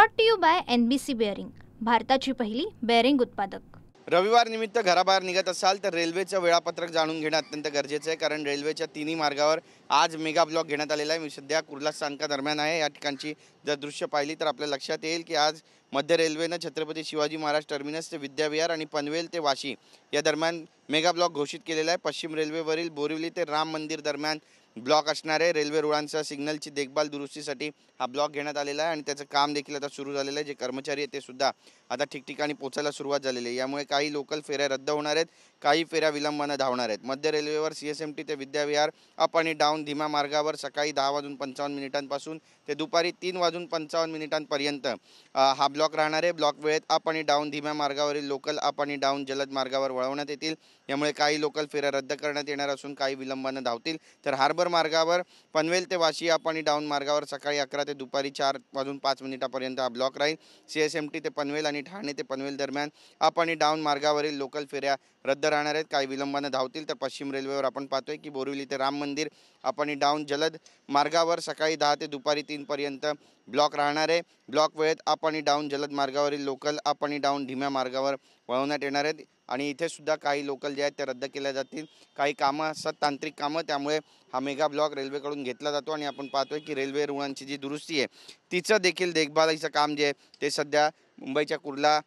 Brought to you by NBC bearing, भारताची पहिली bearing उत्पादक। रविवार निमित्त घराबाहेर निघत असाल तर रेल्वेचं वेळापत्रक जाणून घेणं अत्यंत गरजेचं आहे, कारण रेल्वेच्या तिन्ही मार्गावर आज मेगा ब्लॉक घेण्यात आलेला आहे। मी सध्या कुर्ला स्थानकादरम्यान आहे। या ठिकाणची जर दृश्य पाहिली तर आपल्या लक्षात येईल की आज मध्य रेल्वेनं छत्रपती शिवाजी महाराज टर्मिनस ते विद्याविहार आणि पनवेल ते वाशी या दरम्यान मेगा ब्लॉक घोषित केलेला आहे। पश्चिम रेल्वेवरील बोरिवली ते राम मंदिर दरम्यान ब्लॉक असणार आहे। रेल्वे रुळांचा सिग्नलची देखभाल दुरुस्तीसाठी हा ब्लॉक घेण्यात आलेला आहे आणि त्याचं काम देखील आता सुरू झालेलं आहे। जे कर्मचारी आहेत ते सुद्धा आता ठिकठिकाणी पोहोचायला सुरुवात झालेली आहे। यामुळे काही लोकल फेऱ्या रद्द होणार आहेत, काही फेऱ्या विलंबाने धावणार आहेत। मध्य रेल्वेवर CSMT ते विद्याविहार अप आणि डाऊन धीम्या मार्गावर सकाळी 10:55 ते दुपारी 3:55 हा ब्लॉक राहणार आहे। ब्लॉक वेळेत अप आणि डाऊन धीम्या मार्गावरील लोकल अप आणि डाऊन जलद मार्गावर वळवण्यात येतील। यामुळे काही लोकल फेऱ्या रद्द करण्यात येणार असून काही विलंबाने धावतील। तर हार्बर मार्गावर पनवेल ते वाशी अप आणि डाऊन मार्गावर सकाळी 11 ते दुपारी 4:05 हा ब्लॉक राहील। CSMT ते पनवेल आणि ठाणे ते पनवेल दरम्यान अप आणि डाऊन मार्गावरील लोकल फेऱ्या रद्द राहणार आहेत, काही विलंबाने धावतील। तर पश्चिम रेल्वेवर आपण पाहतोय की बोरिवली ते राम मंदिर अप आणि डाऊन जलद मार्गावर सकाळी 10 ते दुपारी 3 ब्लॉक राहणार आहे। ब्लॉक वेळेत अप आणि डाऊन जलद मार्गावरील लोकल अप आणि डाऊन धीम्या मार्गावर वळवण्यात येणार आहेत आणि इथे सुद्धा काही लोकल जे आहेत ते रद्द केल्या जातील। काही कामं असतात, तांत्रिक कामं, त्यामुळे हा मेगा ब्लॉक रेल्वेकडून घेतला जातो आणि आपण पाहतोय की रेल्वे रुळांची जी दुरुस्ती आहे तिचं देखील देखभालीचं काम जे आहे ते सध्या मुंबईच्या कुर्ला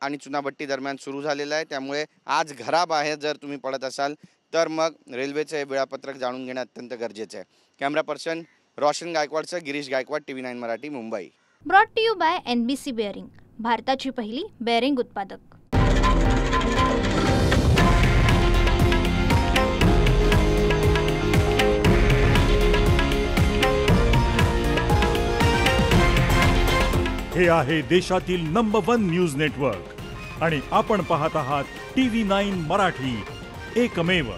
आणि चुनाभट्टी दरम्यान सुरू झालेलं आहे। त्यामुळे आज घराबाहेर जर तुम्ही पडत असाल तर मग रेल्वेचं हे वेळापत्रक जाणून घेणं अत्यंत गरजेचं आहे। कॅमेरा पर्सन रोशन गायकवाडचं Girish Gaikwad, TV9 Marathi, Mumbai. Brought to you by NBC bearing, भारताची पहिली बेअरिंग उत्पादक। हे आहे देशातील नंबर 1 न्यूज नेटवर्क आणि आपण पाहत आहात TV9 मराठी, एकमेव।